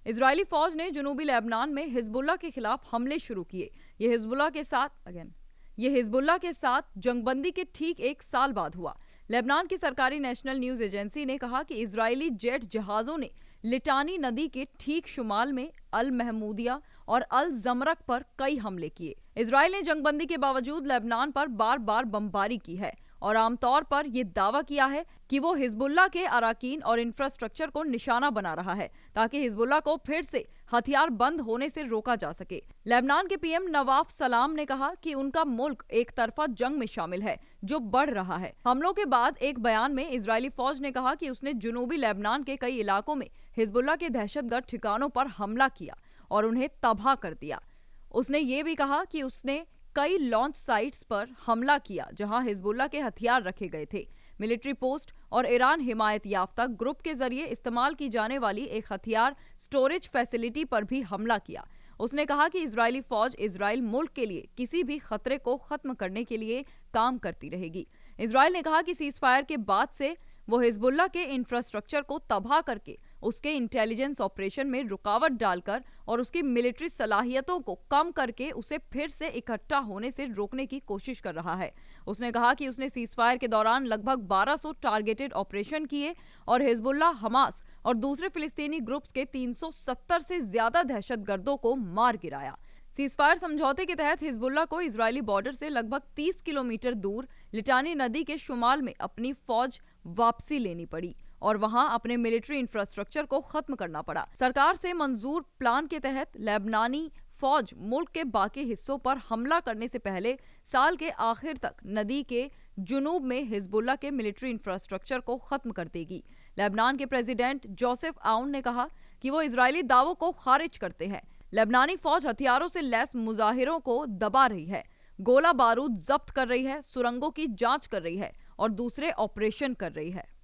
Israeli फौज ने जनूबी लेबनान में हिजबुल्लाह के खिलाफ हमले शुरू किए। ये हिजबुल्लाह के साथ जंगबंदी के ठीक एक साल बाद हुआ। लेबनान की सरकारी नेशनल न्यूज एजेंसी ने कहा कि इजरायली जेट जहाजों ने लिटानी नदी के ठीक शुमाल में अल महमूदिया और अल जमरक पर कई हमले किए। इजरायल ने जंगबंदी के बावजूद लेबनान पर बार बार बमबारी की है और आमतौर पर यह दावा किया है कि वो हिजबुल्लाह के अराकीन और इंफ्रास्ट्रक्चर को निशाना बना रहा है ताकि हिजबुल्लाह को फिर से हथियार बंद होने से रोका जा सके। लेबनान के पीएम नवाफ सलाम ने कहा कि उनका मुल्क एक तरफा जंग में शामिल है जो बढ़ रहा है। हमलों के बाद एक बयान में इजरायली फौज ने कहा कि उसने जनूबी लेबनान के कई इलाकों में हिजबुल्लाह के दहशतगर्द ठिकानों पर हमला किया और उन्हें तबाह कर दिया। उसने ये भी कहा कि उसने कई लॉन्च साइट्स पर हमला किया जहां हिजबुल्लाह के हथियार रखे गए थे। मिलिट्री पोस्ट और ईरान हिमायत याफ्ता ग्रुप के जरिए इस्तेमाल की जाने वाली एक हथियार स्टोरेज फैसिलिटी पर भी हमला किया। उसने कहा कि इजरायली फौज इजराइल मुल्क के लिए किसी भी खतरे को खत्म करने के लिए काम करती रहेगी। इजराइल ने कहा कि सीजफायर के बाद से वो हिजबुल्लाह के इंफ्रास्ट्रक्चर को तबाह करके उसके इंटेलिजेंस ऑपरेशन में रुकावट डालकर और उसकी मिलिट्री सलाहियतों को कम करके उसे फिर से इकट्ठा होने से रोकने की कोशिश कर रहा है। उसने कहा कि उसने सीजफायर के दौरान लगभग 1200 टारगेटेड ऑपरेशन किए और हिजबुल्लाह, हमास और दूसरे फिलिस्तीनी ग्रुप्स के 370 से ज्यादा दहशतगर्दों को मार गिराया। सीजफायर समझौते के तहत हिजबुल्लाह को इजरायली बॉर्डर से लगभग 30 किलोमीटर दूर लिटानी नदी के शुमाल में अपनी फौज वापसी लेनी पड़ी और वहां अपने मिलिट्री इंफ्रास्ट्रक्चर को खत्म करना पड़ा। सरकार से मंजूर प्लान के तहत लेबनानी फौज मुल्क के बाकी हिस्सों पर हमला करने से पहले साल के आखिर तक नदी के जुनूब में हिजबुल्लाह के मिलिट्री इंफ्रास्ट्रक्चर को खत्म कर देगी। लेबनान के प्रेसिडेंट जोसेफ आउन ने कहा कि वो इजरायली दावों को खारिज करते हैं। लेबनानी फौज हथियारों से लैस मुजाहिरों को दबा रही है, गोला बारूद जब्त कर रही है, सुरंगों की जांच कर रही है और दूसरे ऑपरेशन कर रही है।